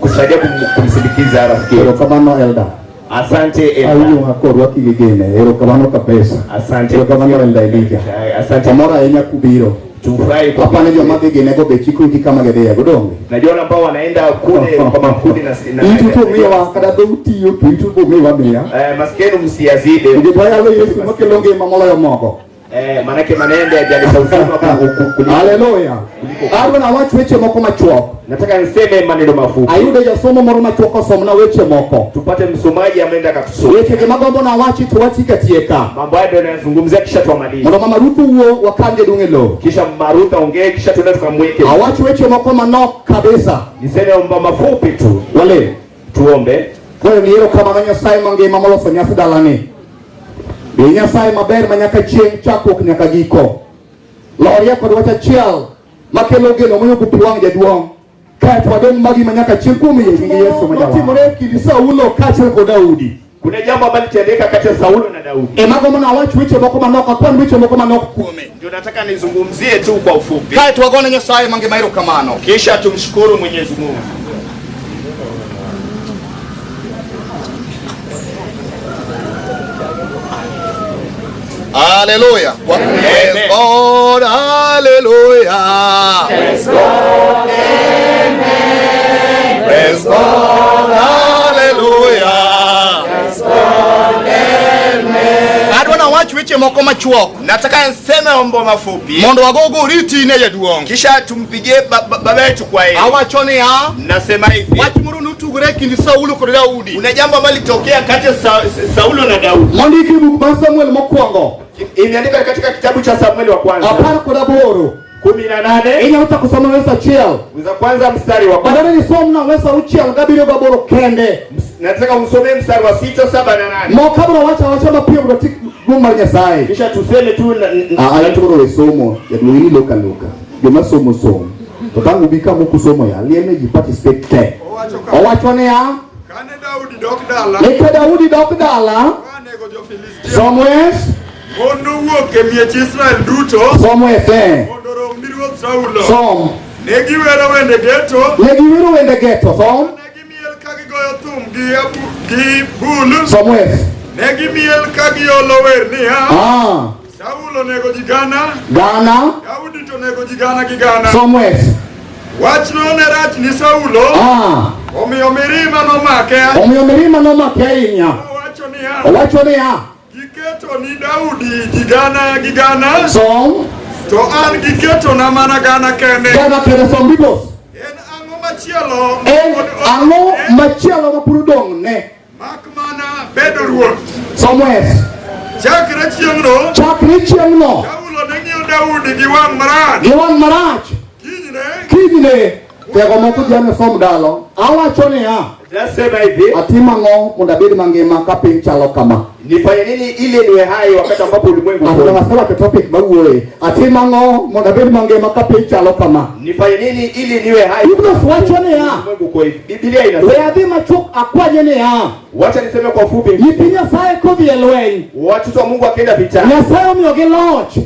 kusaidia kumsindikiza rafiki. Kama no elda. Asante Elda. Ayu hakoro wakigegene. Ero kama no kabesa. Asante. Ero kama no elda elija. Asante. Amora enya kubiro. Tufurahi kwa hapa ndio magegene go bechiku iki kama gedea godonge. Najua ambao wanaenda kule kwa makundi na itu tumiwa kada dauti yo itu tumiwa mia. Maskeni msiazide. Ungepaya lo Yesu makelonge mamola ya mogo. Manake manende ajali sausima haleluya. Aruna wachu weche moko machuo. Nataka niseme maneno mafupi. Ayude ya somo moro machuo kwa somo na weche moko. Tupate msomaji ameenda katusoma. Weche magombo na wachi tuwati katieka. Mambo hayo ndio yanazungumzia kisha tuamalize. Mama Ruth huo wakanje dungelo. Kisha Maruth aongee kisha tuende tukamweke. Awachi weche moko manok kabisa. Niseme mambo mafupi tu. Wale tuombe. Kwa hiyo kama Nyasaye mange mamolo fanyasi dalani. Nyasaye maber manyaka chieng chako nyaka giko. Loria kod wacha chiel makelo geno moyo kutuang jaduong. Ka twadong magi manyaka chieng kuom Yesu majawa. Timore kidi Saulo kaachiel kod Daudi. Kuna jambo ambalo litendeka kati ya Saulo na Daudi. Mago mana wachu weche moko manok akon weche moko manok kuome. Ndio nataka nizungumzie tu kwa ufupi. Ka twagone Nyasaye mange mairo kamano. Kisha tumshukuru Mwenyezi Mungu. Hallelujah. Praise God. Hallelujah. Praise God. Amen. Praise God. Hallelujah. Praise God. Amen. I don't know what weche moko machuok. Nataka niseme mambo mafupi. Mondo wagogo riti ne jaduong. Kisha tumpigie baba yetu kwa hili. Awachone ya. Nasema hivi. Wach moro nutugore kindi Saulo kod Daudi. Kuna jambo ambalo litokea kati ya Saulo na Daudi. Mondiki buk mar Samuel mokwongo. Imeandikwa katika kitabu cha Samueli wa kwanza. Apar kod aboro. 18. Inyalo kusoma verse achiel. Za kwanza mstari wa kwanza. Badala ni somna verse auchiel gabiro gaboro kende. Nataka umsomee mstari wa 6, 7 na 8. Mokabro wacha mapio rotik Mungu Nyasaye. Kisha tuseme tu ayatoro somo ya duini loka. Joma somo. To tangu bika mukusomo ya liene ji participate te. Owachone ya. Kane Daudi dok dala. Eka Daudi dok dala. Somewhere. Mondo wuok e miech Israel duto. Somewhere. Mondo rom ni ruoth Saulo. Som. Negi wero wende geto. Som. Negi miel ka gigoyo thum gi bul. Somewhere. Negi miel ka giolo wer niya. Saulo nego ji gana. Daudi to nego ji gana gi gana. Somewhere. Wach no ne rach ni Saulo. Omiyo mirima nomake ahinya. Owachone ya. Giketo ni Daudi gi gana. Som. To an giketo na mana gana kende. Som bibos. En ang'o machielo mapurudong ne. Mak mana bedo ruoth. Somewhere. Chakre chieng'no. Saulo ne ng'iyo Daudi gi wang' marach. Kinyne. Tego moko jana som dalo. Awachone ya. Nasema hivi. Atimango munda bedi mangema kapin chalo kama. Nifanye nini ili niwe hai wakati ambapo ulimwengu uko? Tunasema kwa topic baguwe. Atimango munda bedi mangema kapin chalo kama. Nifanye nini ili niwe hai? Wachone ya. Ulimwengu uko hivi. Biblia inasema. Weadhi machuk akwajene ya. Wacha niseme kwa ufupi. Yipinya sae kodhi elweny. Watu wa Mungu akienda vitani. Nyasaye omiyo gi loch.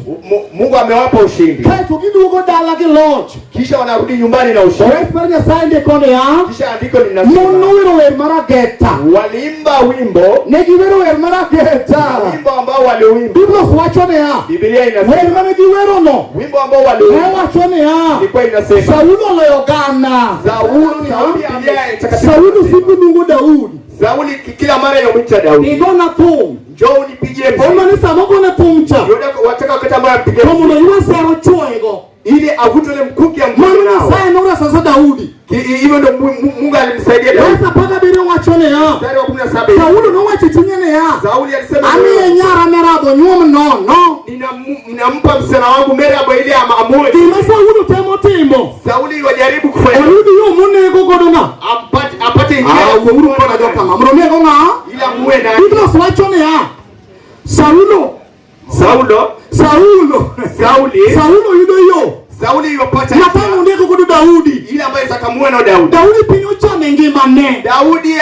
Mungu amewapa ushindi. Kaito giduogo dala gi loch. Kisha wanarudi nyumbani na ushindi. Wes mar Nyasaye ndikone ya. Kisha andiko linasema. Monowero wer marageta. Walimba wimbo. Ne giwero wer marageta. Wimbo ambao waliuimba. Biblia wachone ya. Biblia inasema. Wer mane giwero no. Wimbo ambao waliuimba. Wachone ya. Ilikuwa inasema. Saulo loyo gana. Saulo siku nungu Daudi. Sauli kila mara yomwita Daudi. Igona thum. Njoo unipigie thum. Oma ni samoko na thum cha. Wataka wakati ambao apige. Kwa muno yuwa sero chuego. Ili avutwe mkuki ya mkuki nao. Mwana Nyasaye nora sasa Daudi. Hivyo ndo Mungu alimsaidia Daudi. Sasa paka biro wachone ya. Mstari wa 17. Saulo no wachichinyene ya. Sauli alisema ami nyara merabo nyuom no. Ninampa msana wangu merabo ili amue. Kima Saulo temo. Sauli wajaribu kufanya. Erudi yo mune gogodona. Apate njia. Uru kona joka ma. Mrome gonga. Ila muwe na. Biblia wachone ya. Saulo yudo yo. Sauli yopata. Nataka ndiko kudu Daudi. Ile ambaye sakamue na Daudi. Daudi pinyo chame ngima ne. Daudi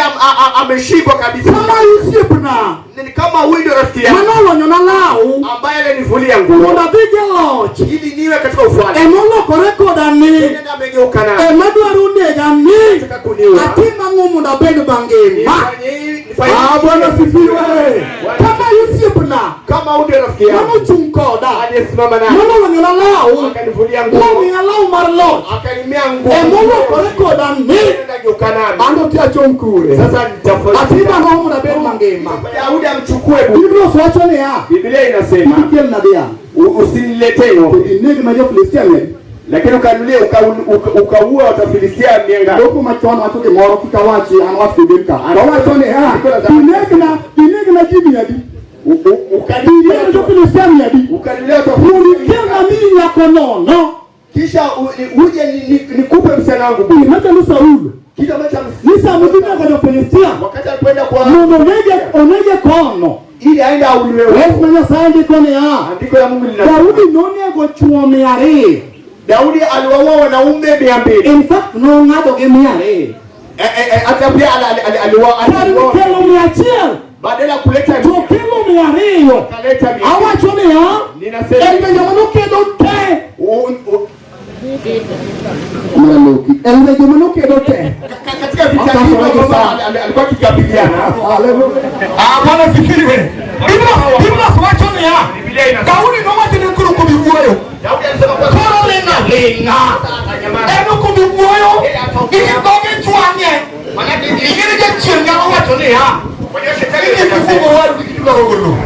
ameshikwa kabisa. Kama yusipna. Ni kama huyu ndio rafiki yangu. Manolo nyona lau. Ambaye alinivulia nguo. Kuna bige lodge. Ili niwe katika ufalme. Emolo korekoda ni. Nenda amegeuka na. Emadwarunde gani. Nataka kuniwa. Atima ngumu na bedu bangema. Bwana sifiwe. Kama yusipna. Kama huyu ndio rafiki yangu. Mano chunkoda. Aliyesimama naye. Manolo nyona lau. Akanivulia nguo. Mami alau marlo. Akanimia nguo. Emolo korekoda ni. Nenda geuka na. Ando tia chomkure. Sasa nitafanya. Atima ngumu na bedu bangema. Daudi amchukue. Biblia wachone ya. Biblia inasema. Bibilia nadia. Usiniletee no. Nige majo Filistiani. Lakini ukanulie ukaua watafilistia mienga. Huko machona watu kimoro kikawachi anawatu bimka. Anawachone ya. Binege na jibi yadi. Ukadilia ndio Filistiani yadi. Ukadilia kama mimi yako no. Kisha uje nikupe msana wangu. Hata ni Saulo. Kisha macha Nisa mtume kwa Filistia. Wakati alikwenda kwa onege kono. Ili aende auliwe. Wewe mwenye saidi kone ya. Andiko la Mungu linasema. Daudi none go chuome are. Daudi aliwaua wanaume 200. In fact no ngado ge miare. Hata pia aliwaua. Kelo 100. Badala kuleta to kelo miare yo. Kaleta miare. Awachone ya. Ninasema. Elbe kedo te. Elbe jomano kedo te. Katika vita hivi alikuwa kikabiliana. Haleluya. Bwana sifiwe. Biblia wachone ya. Daudi no wachone nkuru kubigoyo. Daudi alisema kwa lenga. Eno kubigoyo. Ile doge chwanye. Manake ile je chenga wachone ya. Kwa hiyo shetani ni kifungo wao kikiruka rogolo.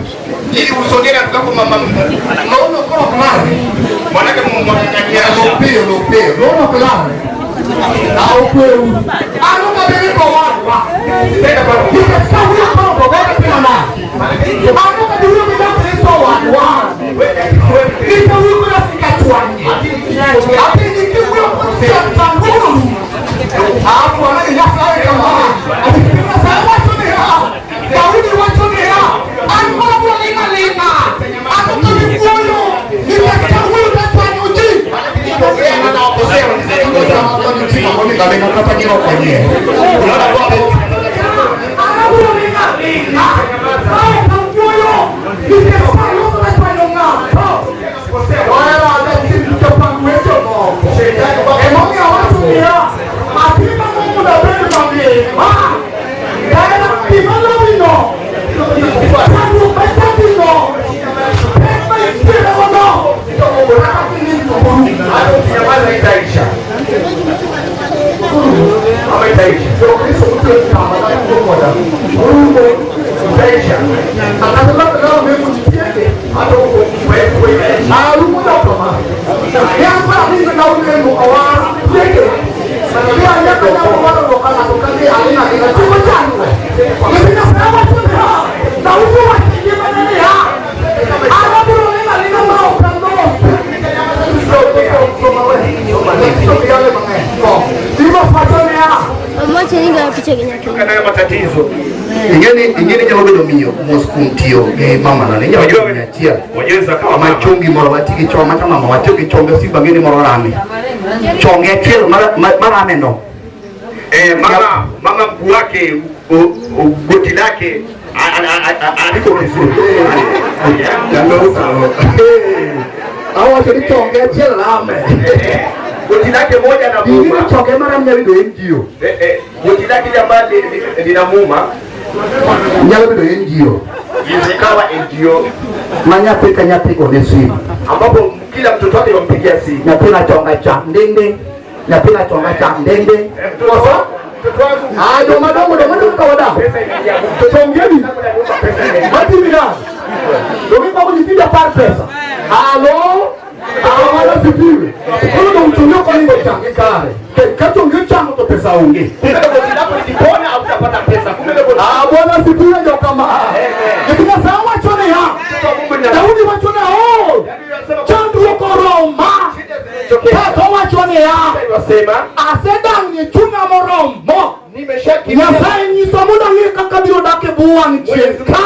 ili usogele tukako mama maono kwa klare mwanake mwanakania lopeo rono klare au kweu ano kabili kwa watu tena kwa hiyo sasa kwa kwa pia na ano kabili kwa Kristo watu hiyo huko na sikatuani hapo ni kitu cha tanguru hapo anayafanya kama akipima sawa tu hapa Daudi wachomea alikuwa lina hapo kwenye moyo ni huyu natani uji na naokosea ni kama nikapata kile kwenye unaona kwa hapo lina hapo moyo ni kama yote natani ngao wala hata kitu cha pangu hicho shetani kwa moyo wa watu ni atima Mungu na wewe mwambie Kaya kimalawino Tangu petapino Pema ispire wano Rakati nito Ayo kinyamaza itaisha Ama itaisha Sio Kristo mtuwe kama Kwa Mungu itaisha Akataka kama Mungu nitieke Hata uko itaisha Alumu na kama Yamba hizi na ulimwengu Awara Tieke Dia yako na wala wakala kukali alina kila kitu changu. Mimi nasema tu na huko wakijima nani ha. Alafu lina lina mao kando. Sima fatone ha. Mmoja ninga picha kinyake. Kana matatizo. Ingeni jambo domio moskuntio mama na ninja wajua wenyatia. Wajeza kama machungi moro batiki choma kama mama watiki chonge si bangeni moro rami. Chonge kilo mara ameno. Mama mkuu wake goti lake aliko vizuri. Jambo sawa. Hawa chonge kilo rame. Goti lake moja na muuma. Chonge mara mnyawido NGO. Goti lake jamani lina muuma. Nyawido NGO. Yikawa NGO. Manyape kanyapiko nesi. Ambapo kila mtoto wake yampigia simu. Napenda chonga cha ndende. Napenda chonga cha ndende. Kosa? Ayo madomo kwa wadau. Chongeni. Hadi bila. Ndio kwa kujifia par pesa. Halo? Awala sipiwe. Kuna mtumio kwa nini changikare. Kato ngio chango to pesa unge. Kumbe kwa hapo nipona au utapata pesa. Kumbe bwana sipiwe ndio kama. Nikina sawa chone ya. Daudi wachone oh. Chandu uko Roma. Kato wachone ya. Wasema asedang ni chuna moromo. Nimeshaki. Nyasai ni samuda ni kakabiro dake buang cheka.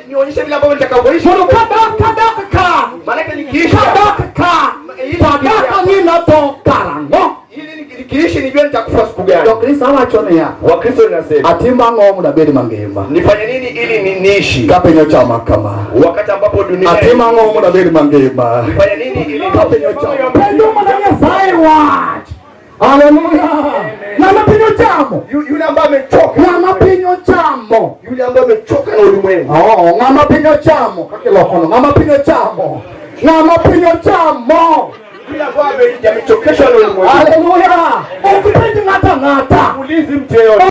Nionyeshe vile ambavyo nitakavyoishi. Kadaka. Maana nikiishi kadaka. Kadaka ni natokarango. Ili nikiishi nijue nitakufa siku gani. Ndio Kristo hawachone ya. Wakristo ninasema atimba ngomu na bedi mangemba. Nifanye nini ili niishi? Kapenyo chama kama. Wakati ambapo dunia atimba ngomu na bedi mangemba. Nifanye nini ili kapenyo chama. Pendo mwananya sai watch. Haleluya. Na mapinyo chamo. Yule ambaye amechoka. Na mapinyo chamo. Yule ambaye amechoka na ulimwengu. Na mapinyo chamo. Kake lokono. Na mapinyo chamo. Na mapinyo chamo. Yule ambaye amechokeshwa na ulimwengu. Haleluya. Ukipendi ngata. Ulizi mteo.